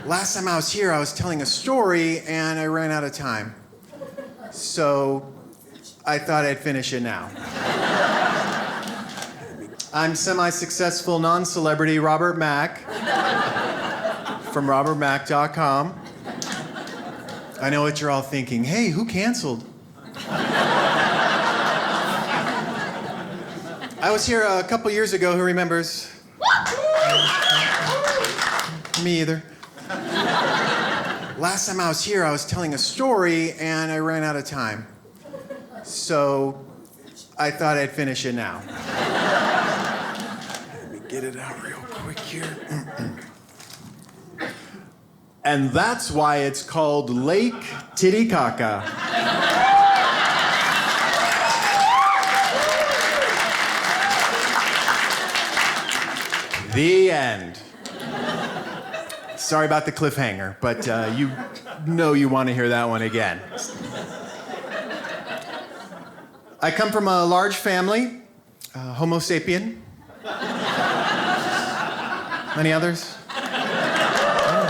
Last time I was here, I was telling a story and I ran out of time. So I thought I'd finish it now. I'm semi-successful non-celebrity Robert Mack from robertmack.com. I know what you're all thinking. Hey, who canceled? I was here a couple years ago. Who remembers? Me either. Last time I was here, I was telling a story and I ran out of time. So I thought I'd finish it now. Let me get it out real quick here. And that's why it's called Lake Titicaca. The end. Sorry about the cliffhanger, but you know you want to hear that one again. I come from a large family, Homo sapien. Any others? Oh,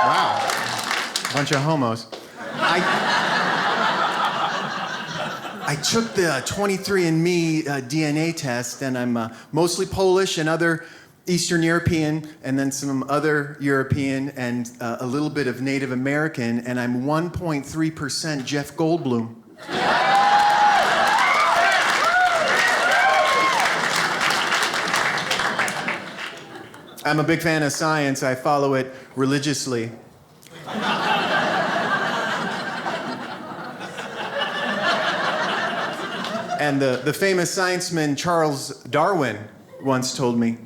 wow, a bunch of homos. I took the 23andMe DNA test, and I'm mostly Polish and other Eastern European, and then some other European, and a little bit of Native American, and I'm 1.3% Jeff Goldblum. I'm a big fan of science. I follow it religiously. And the famous scienceman Charles Darwin once told me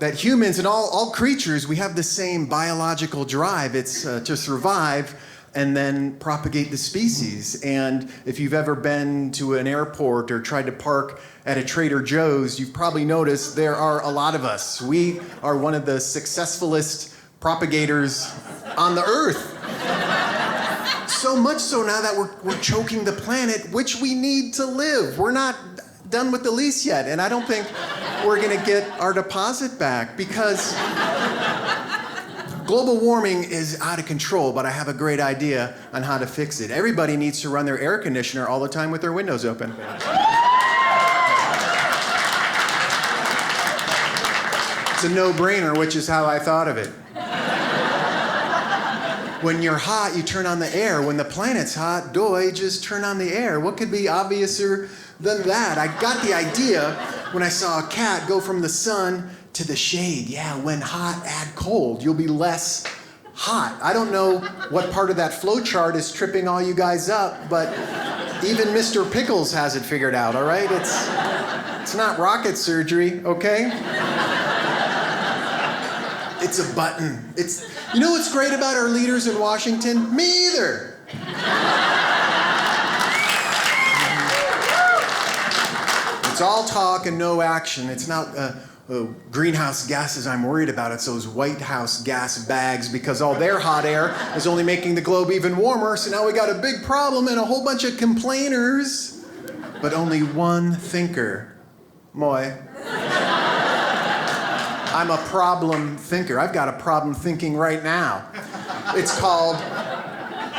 that humans and all creatures, we have the same biological drive. It's to survive and then propagate the species. And if you've ever been to an airport or tried to park at a Trader Joe's, you've probably noticed there are a lot of us. We are one of the successfulest propagators on the earth. So much so now that we're choking the planet, which we need to live. We're not done with the lease yet, and I don't think we're gonna get our deposit back because global warming is out of control, but I have a great idea on how to fix it. Everybody needs to run their air conditioner all the time with their windows open. It's a no-brainer, which is how I thought of it. When you're hot, you turn on the air. When the planet's hot, just turn on the air. What could be obviouser than that? I got the idea when I saw a cat go from the sun to the shade. Yeah, when hot, add cold. You'll be less hot. I don't know what part of that flow chart is tripping all you guys up, but even Mr. Pickles has it figured out, all right? It's not rocket surgery, okay? It's a button. You know what's great about our leaders in Washington? Me either. It's all talk and no action. It's not greenhouse gases I'm worried about. It's those White House gas bags, because all their hot air is only making the globe even warmer. So now we got a big problem and a whole bunch of complainers, but only one thinker. Moi. I'm a problem thinker. I've got a problem thinking right now. It's called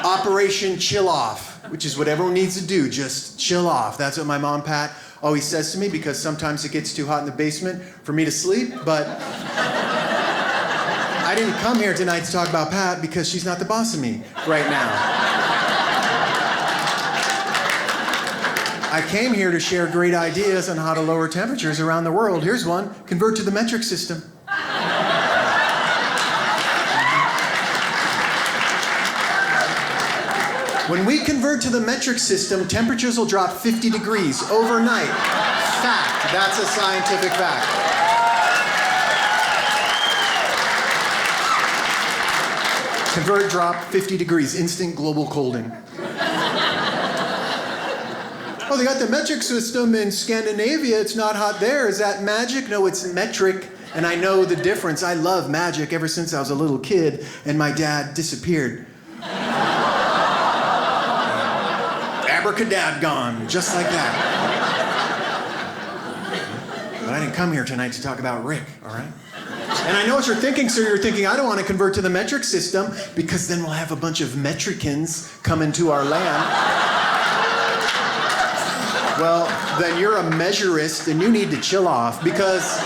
Operation Chill Off, which is what everyone needs to do, just chill off. That's what my mom, Pat, always says to me, because sometimes it gets too hot in the basement for me to sleep, but I didn't come here tonight to talk about Pat because she's not the boss of me right now. I came here to share great ideas on how to lower temperatures around the world. Here's one: convert to the metric system. When we convert to the metric system, temperatures will drop 50 degrees overnight. Fact. That's a scientific fact. Convert, drop 50 degrees, instant global colding. Oh, they got the metric system in Scandinavia. It's not hot there. Is that magic? No, it's metric. And I know the difference. I love magic ever since I was a little kid and my dad disappeared. Abracadabgone, just like that. But I didn't come here tonight to talk about Rick, all right? And I know what you're thinking, sir. You're thinking, I don't want to convert to the metric system because then we'll have a bunch of metricans come into our land. Well, then you're a measurist and you need to chill off because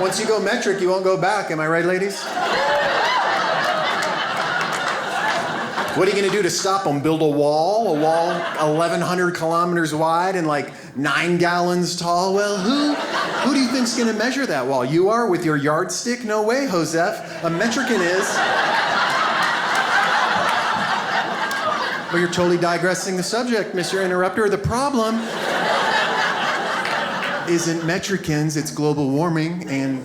once you go metric, you won't go back. Am I right, ladies? What are you going to do to stop them? Build a wall 1,100 kilometers wide and like 9 gallons tall? Well, who do you think's going to measure that wall? You are with your yardstick? No way, Joseph. A metrican is. Well, you're totally digressing the subject, Mr. Interrupter. The problem isn't metricans, it's global warming, and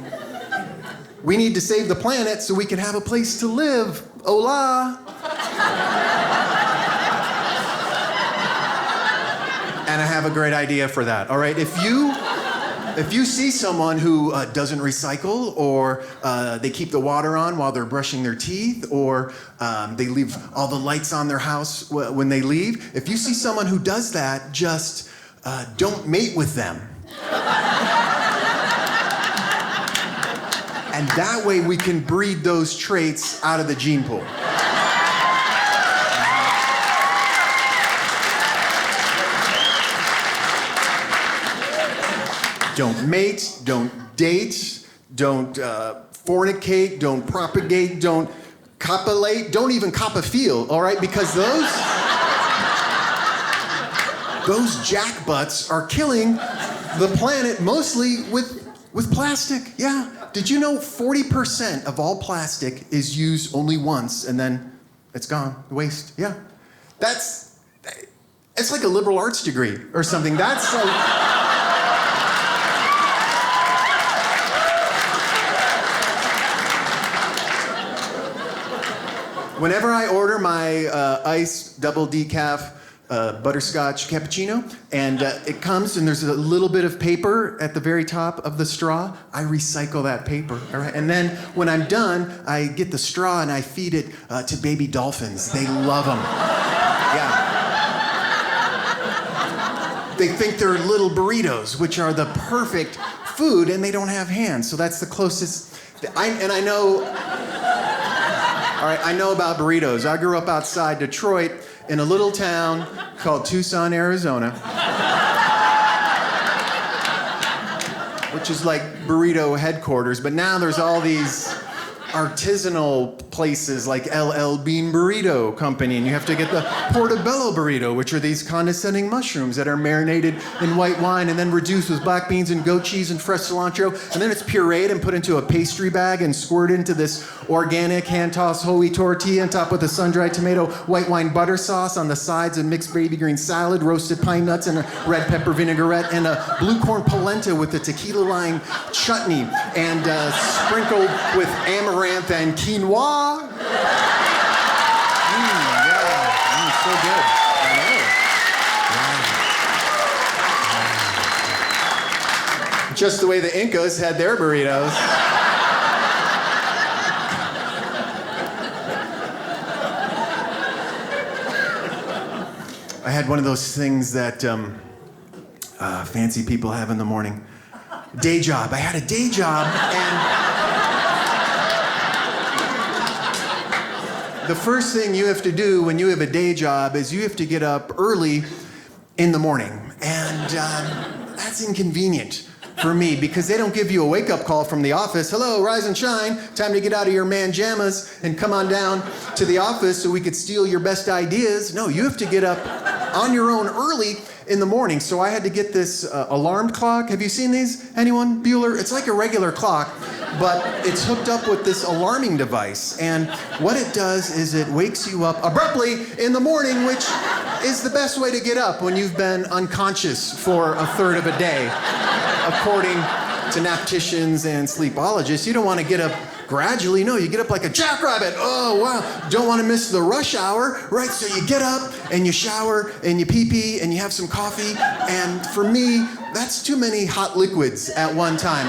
we need to save the planet so we can have a place to live. Hola! And I have a great idea for that, all right? If you see someone who doesn't recycle, or they keep the water on while they're brushing their teeth, or they leave all the lights on their house when they leave, if you see someone who does that, just don't mate with them. And that way we can breed those traits out of the gene pool. Don't mate, don't date, don't fornicate, don't propagate, don't copulate, don't even copafeel, all right? Because those jackbutts are killing the planet mostly with plastic. Yeah. Did you know 40% of all plastic is used only once and then it's gone, waste? Yeah. It's like a liberal arts degree or something. That's like... Whenever I order my iced double decaf butterscotch cappuccino, and it comes and there's a little bit of paper at the very top of the straw, I recycle that paper, all right? And then when I'm done, I get the straw and I feed it to baby dolphins. They love them. Yeah. They think they're little burritos, which are the perfect food, and they don't have hands, so that's the closest. I know... All right, I know about burritos. I grew up outside Detroit in a little town called Tucson, Arizona, which is like burrito headquarters, but now there's all these artisanal places like LL Bean Burrito Company, and you have to get the Portobello Burrito, which are these condescending mushrooms that are marinated in white wine and then reduced with black beans and goat cheese and fresh cilantro, and then it's pureed and put into a pastry bag and squirted into this organic hand-tossed whole wheat tortilla on top with a sun-dried tomato white wine butter sauce on the sides, a mixed baby green salad, roasted pine nuts, and a red pepper vinaigrette, and a blue corn polenta with a tequila lime chutney, and sprinkled with amaranth and quinoa. So good. I know. Just the way the Incas had their burritos. I had one of those things that fancy people have in the morning. Day job. I had a day job, and the first thing you have to do when you have a day job is you have to get up early in the morning. And that's inconvenient for me because they don't give you a wake-up call from the office. Hello, rise and shine. Time to get out of your manjamas and come on down to the office so we could steal your best ideas. No, you have to get up on your own early in the morning. So I had to get this alarm clock. Have you seen these? Anyone? Bueller? It's like a regular clock, but it's hooked up with this alarming device. And what it does is it wakes you up abruptly in the morning, which is the best way to get up when you've been unconscious for a third of a day, according to napticians and sleepologists. You don't want to get up gradually. No, you get up like a jackrabbit. Oh, wow. Don't want to miss the rush hour, right? So you get up and you shower and you pee-pee and you have some coffee. And for me, that's too many hot liquids at one time.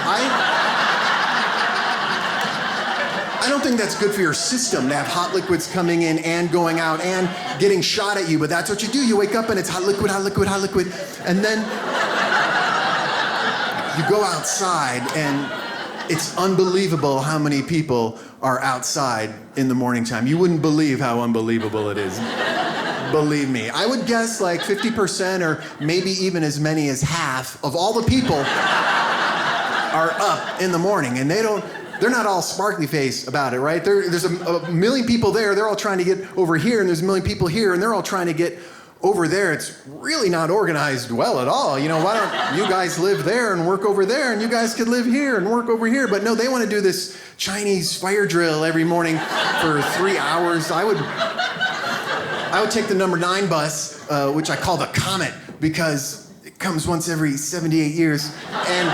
I don't think that's good for your system to have hot liquids coming in and going out and getting shot at you, but that's what you do. You wake up and it's hot liquid, hot liquid, hot liquid. And then you go outside and It's unbelievable how many people are outside in the morning time. You wouldn't believe how unbelievable it is. Believe me. I would guess like 50% or maybe even as many as half of all the people are up in the morning, and they're not all sparkly faced about it, right? There's a million people there, they're all trying to get over here, and there's a million people here, and they're all trying to get over there. It's really not organized well at all. You know, why don't you guys live there and work over there, and you guys could live here and work over here? But no, they want to do this Chinese fire drill every morning for 3 hours. I would take the number 9 bus, which I call the Comet, because it comes once every 78 years. And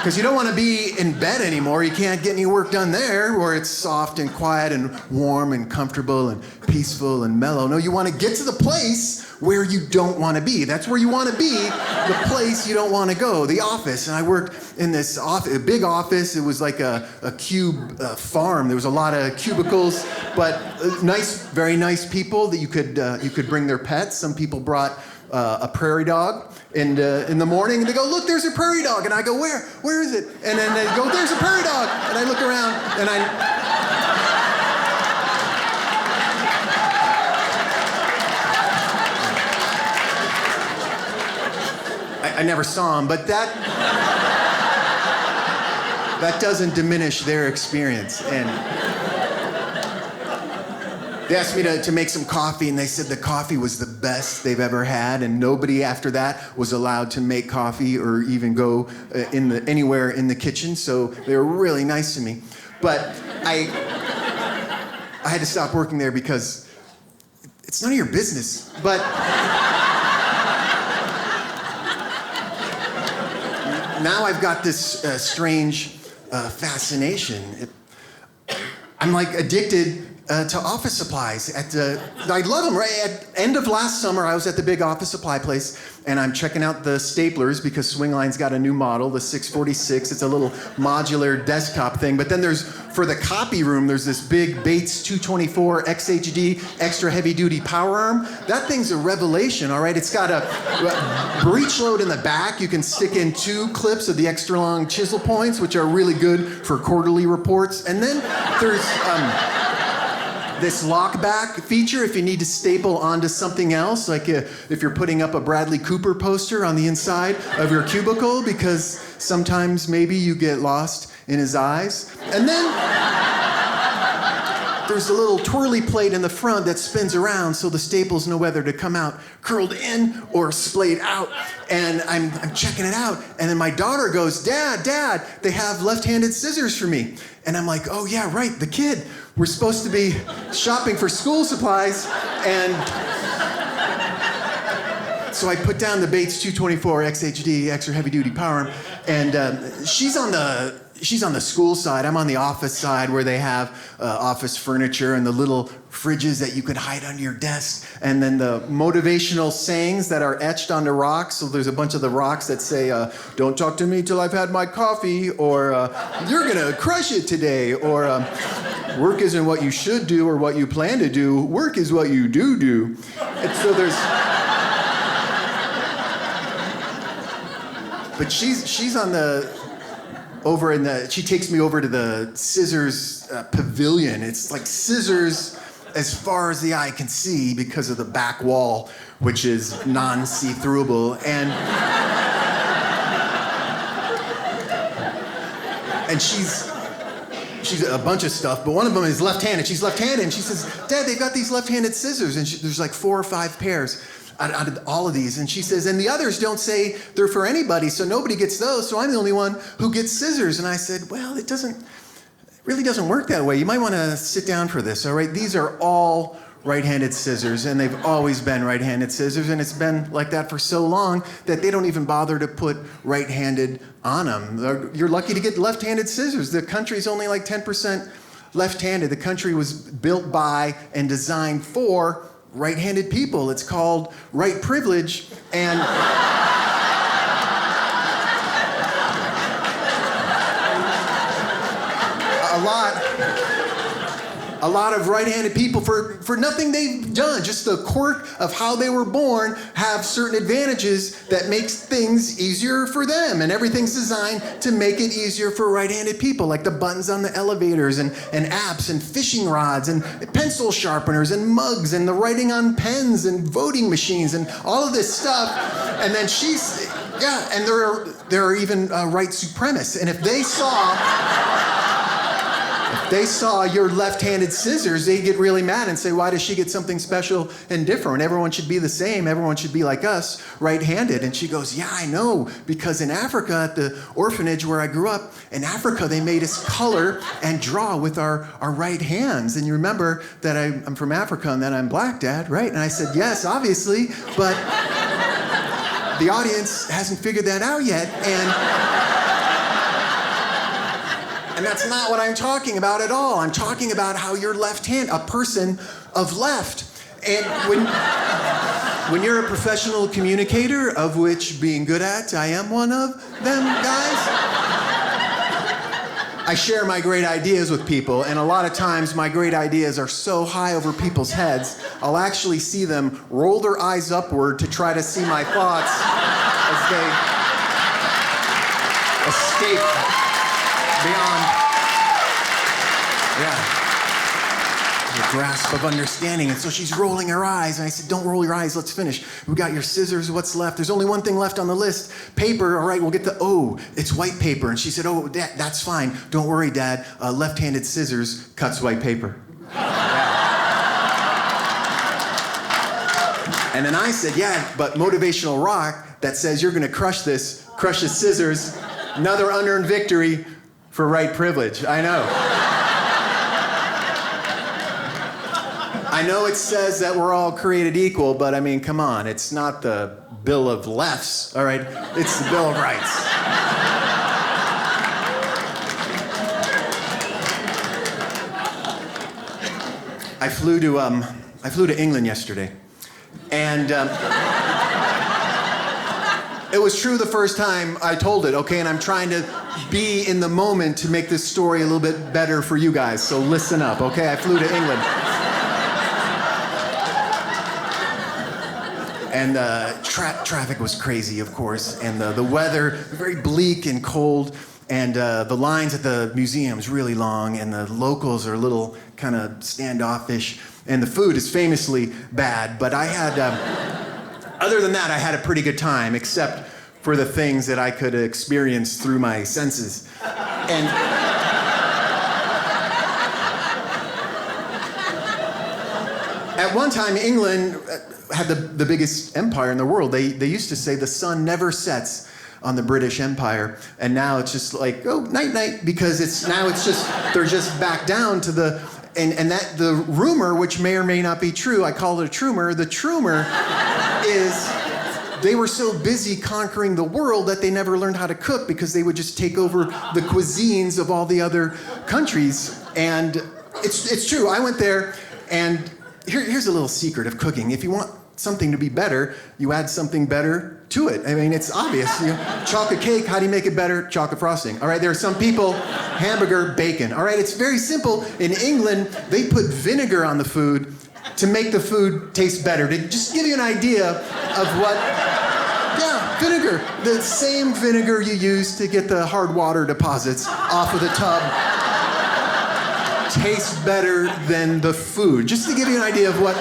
because you don't want to be in bed anymore. You can't get any work done there where it's soft and quiet and warm and comfortable and peaceful and mellow. No, you want to get to the place where you don't want to be. That's where you want to be, the place you don't want to go, the office. And I worked in this office, a big office. It was like a cube farm. There was a lot of cubicles, but nice, very nice people that you could bring their pets. Some people brought a prairie dog. And in the morning, and they go, look, there's a prairie dog. And I go, where? Where is it? And then they go, there's a prairie dog. And I look around, and I never saw him, but that doesn't diminish their experience. And they asked me to make some coffee, and they said the coffee was the best they've ever had, and nobody after that was allowed to make coffee or even go anywhere in the kitchen, so they were really nice to me. But I had to stop working there because it's none of your business. But now I've got this strange fascination. I'm like addicted to office supplies. I love them, right? At end of last summer, I was at the big office supply place, and I'm checking out the staplers because Swingline's got a new model, the 646. It's a little modular desktop thing. But then for the copy room, there's this big Bates 224 XHD extra heavy duty power arm. That thing's a revelation, all right? It's got a breech load in the back. You can stick in 2 clips of the extra long chisel points, which are really good for quarterly reports. And then there's this lockback feature if you need to staple onto something else, like if you're putting up a Bradley Cooper poster on the inside of your cubicle, because sometimes maybe you get lost in his eyes. And then there's a little twirly plate in the front that spins around so the staples know whether to come out curled in or splayed out. And I'm checking it out, and then my daughter goes, Dad, they have left-handed scissors for me. And I'm like, oh yeah, right, the kid. We're supposed to be shopping for school supplies, and so I put down the Bates 224 XHD extra heavy duty power arm, and she's on the school side. I'm on the office side where they have office furniture and the little fridges that you could hide under your desk, and then the motivational sayings that are etched onto rocks. So there's a bunch of the rocks that say, don't talk to me till I've had my coffee, or you're gonna crush it today, or work isn't what you should do or what you plan to do, work is what you do. And so there's... But she's on she takes me over to the scissors pavilion. It's like scissors as far as the eye can see because of the back wall, which is non-see-throughable. And she's a bunch of stuff, but one of them is left-handed. She's left-handed, and she says, Dad, they've got these left-handed scissors, and there's like 4 or 5 pairs out of all of these. And she says, and the others don't say they're for anybody, so nobody gets those, so I'm the only one who gets scissors. And I said, well, it really doesn't work that way. You might want to sit down for this, all right? These are all right-handed scissors, and they've always been right-handed scissors, and it's been like that for so long that they don't even bother to put right-handed on them. You're lucky to get left-handed scissors. The country's only like 10% left-handed. The country was built by and designed for right-handed people. It's called right privilege, and a a lot of right-handed people, for nothing they've done, just the quirk of how they were born, have certain advantages that makes things easier for them. And everything's designed to make it easier for right-handed people, like the buttons on the elevators and apps and fishing rods and pencil sharpeners and mugs and the writing on pens and voting machines and all of this stuff. And then and there are even white supremacists. And if they saw your left-handed scissors, they'd get really mad and say, why does she get something special and different? Everyone should be the same. Everyone should be like us, right-handed. And she goes, yeah, I know, because in Africa, at the orphanage where I grew up, in Africa, they made us color and draw with our right hands. And you remember that I'm from Africa and that I'm black, Dad, right? And I said, yes, obviously, but the audience hasn't figured that out yet. And that's not what I'm talking about at all. I'm talking about how you're left-handed, a person of left. And when you're a professional communicator, of which being good at, I am one of them guys, I share my great ideas with people, and a lot of times my great ideas are so high over people's heads, I'll actually see them roll their eyes upward to try to see my thoughts as they escape beyond, the grasp of understanding. And so she's rolling her eyes, and I said, don't roll your eyes, let's finish. We got your scissors, what's left? There's only one thing left on the list. Paper, all right, we'll get it's white paper. And she said, that's fine. Don't worry, Dad. Left-handed scissors cuts white paper. And then I said, yeah, but motivational rock that says you're gonna crush this, crushes scissors, another unearned victory for white privilege. I know. I know it says that we're all created equal, but I mean, come on, it's not the Bill of Lefts, all right? It's the Bill of Rights. I flew to England yesterday, and it was true the first time I told it, okay? And I'm trying to be in the moment to make this story a little bit better for you guys, so listen up, okay? I flew to England. And traffic was crazy, of course, and the weather very bleak and cold, and the lines at the museum's really long, and the locals are a little kind of standoffish, and the food is famously bad. But I had, other than that, I had a pretty good time, except for the things that I could experience through my senses. And at one time, England had the biggest empire in the world. They used to say the sun never sets on the British Empire, and now it's just like, oh, night night, because they're just back down to the rumor, which may or may not be true, I call it a trumor. The trumor is they were so busy conquering the world that they never learned how to cook, because they would just take over the cuisines of all the other countries. And it's true. I went there, and here's a little secret of cooking. If you want something to be better, you add something better to it. I mean, it's obvious. Chocolate cake, how do you make it better? Chocolate frosting. All right, there are some people, hamburger, bacon. All right, it's very simple. In England, they put vinegar on the food to make the food taste better. To just give you an idea of what, vinegar. The same vinegar you use to get the hard water deposits off of the tub tastes better than the food. Just to give you an idea of what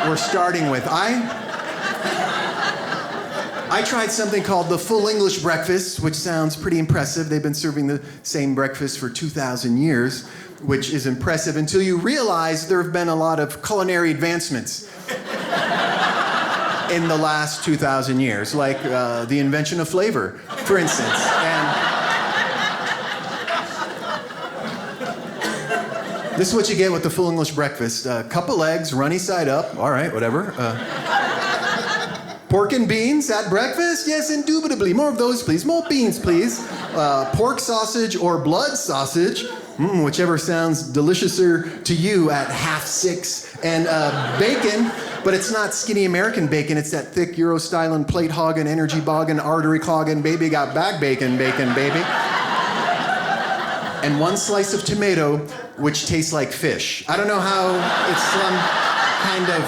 we're starting with. I tried something called the full English breakfast, which sounds pretty impressive. They've been serving the same breakfast for 2,000 years, which is impressive until you realize there have been a lot of culinary advancements in the last 2,000 years, like the invention of flavor, for instance. This is what you get with the full English breakfast. A couple eggs, runny side up. All right, whatever. Pork and beans at breakfast? Yes, indubitably. More of those, please. More beans, please. Pork sausage or blood sausage, whichever sounds deliciouser to you at 6:30. And bacon, but it's not skinny American bacon. It's that thick Euro-styling, plate hogging, energy bogging, artery clogging, baby got back bacon, baby. and one slice of tomato, which tastes like fish. I don't know how it's some kind of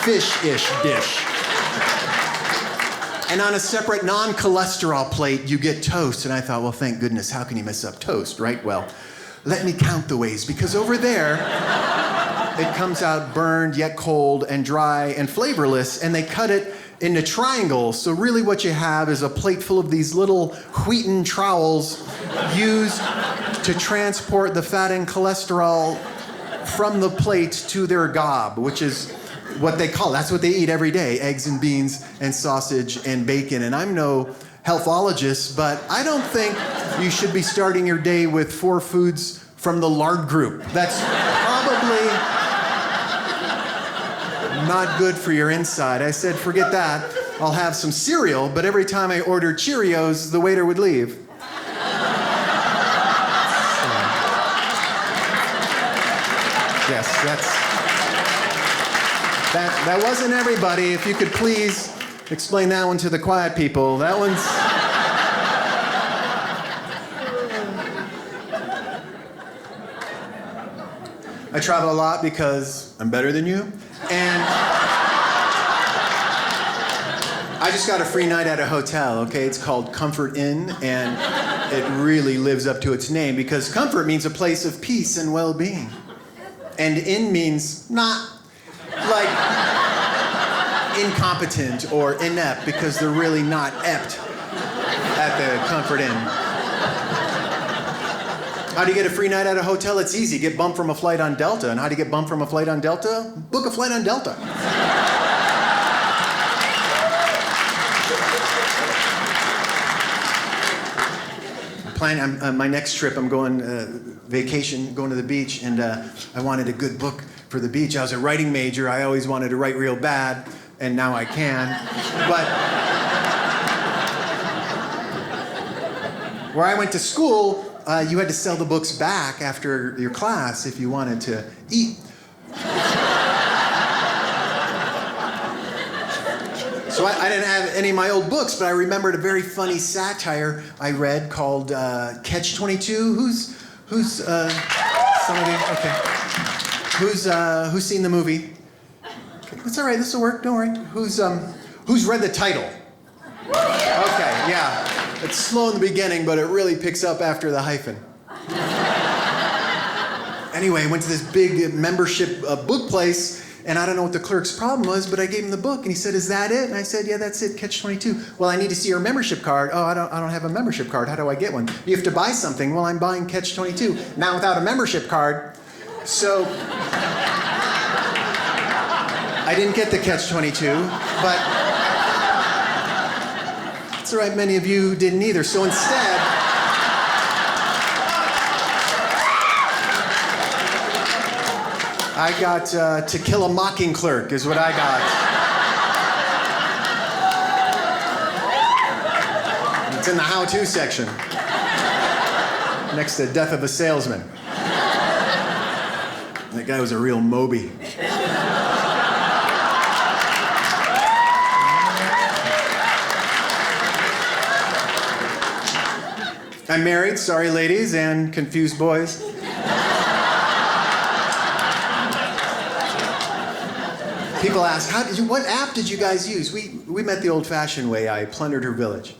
fish-ish dish. And on a separate non-cholesterol plate, you get toast. And I thought, well, thank goodness, how can you mess up toast, right? Well, let me count the ways, because over there, it comes out burned, yet cold, and dry, and flavorless, and they cut it into triangles. So really what you have is a plate full of these little wheaten trowels used to transport the fat and cholesterol from the plate to their gob, which is what they call, that's what they eat every day, eggs and beans and sausage and bacon. And I'm no healthologist, but I don't think you should be starting your day with 4 foods from the lard group. That's probably not good for your inside. I said, forget that. I'll have some cereal, but every time I ordered Cheerios, the waiter would leave. Yes, that wasn't everybody. If you could please explain that one to the quiet people. That one's... I travel a lot because I'm better than you. And I just got a free night at a hotel, okay? It's called Comfort Inn, and it really lives up to its name because comfort means a place of peace and well-being. And inn means not like incompetent or inept, because they're really not ept at the Comfort Inn. How do you get a free night at a hotel? It's easy. Get bumped from a flight on Delta. And how do you get bumped from a flight on Delta? Book a flight on Delta. My next trip, I'm going vacation, going to the beach, and I wanted a good book for the beach. I was a writing major. I always wanted to write real bad, and now I can. But where I went to school, you had to sell the books back after your class if you wanted to eat. So I didn't have any of my old books, but I remembered a very funny satire I read called Catch-22. Who's some of you? Okay. Who's seen the movie? Okay. That's all right. This will work. Don't worry. Who's read the title? Okay. Yeah. It's slow in the beginning, but it really picks up after the hyphen. Anyway, I went to this big membership book place. And I don't know what the clerk's problem was, but I gave him the book, and he said, "Is that it?" And I said, "Yeah, that's it, Catch-22. Well, I need to see your membership card." "Oh, I don't have a membership card. How do I get one?" "You have to buy something." "Well, I'm buying Catch-22. Now without a membership card." So I didn't get the Catch-22, but it's all right, many of you didn't either. So instead, I got To Kill a Mocking Clerk is what I got. It's in the how-to section, next to Death of a Salesman. That guy was a real Moby. I'm married, sorry ladies, and confused boys. People ask, what app did you guys use? We met the old-fashioned way. I plundered her village.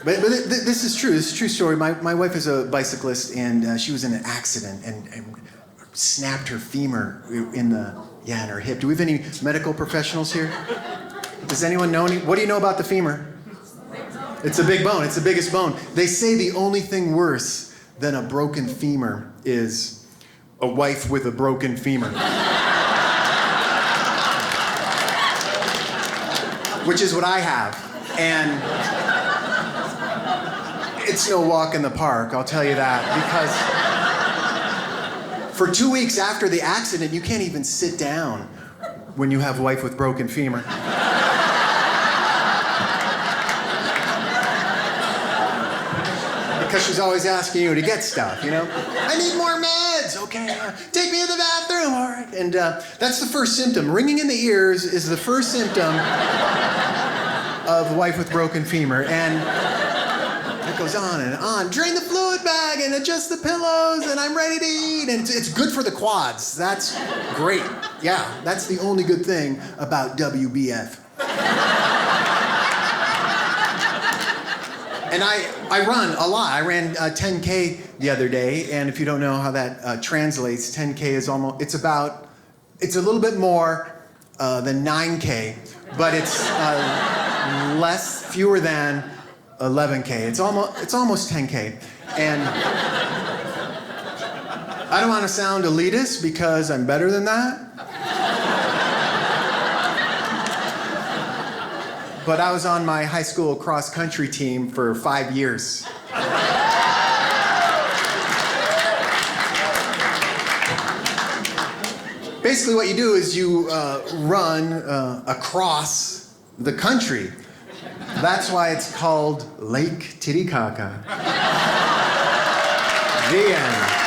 But this is true. This is a true story. My wife is a bicyclist, and she was in an accident and snapped her femur in her hip. Do we have any medical professionals here? Does anyone know what do you know about the femur? It's a big bone. It's the biggest bone. They say the only thing worse than a broken femur is a wife with a broken femur. Which is what I have. And it's no walk in the park, I'll tell you that, because for 2 weeks after the accident, you can't even sit down when you have a wife with broken femur. Because she's always asking you to get stuff, you know? I need more meds! okay, take me to the bathroom, all right. And that's the first symptom. Ringing in the ears is the first symptom of a wife with broken femur. And it goes on and on. Drain the fluid bag and adjust the pillows and I'm ready to eat. And it's good for the quads. That's great. Yeah, that's the only good thing about WBF. And I run a lot. I ran 10K the other day, and if you don't know how that translates, 10K is it's a little bit more than 9K, but it's fewer than 11K. It's almost 10K. And I don't want to sound elitist because I'm better than that. But I was on my high school cross-country team for 5 years. Basically what you do is you run across the country. That's why it's called Lake Titicaca. The end.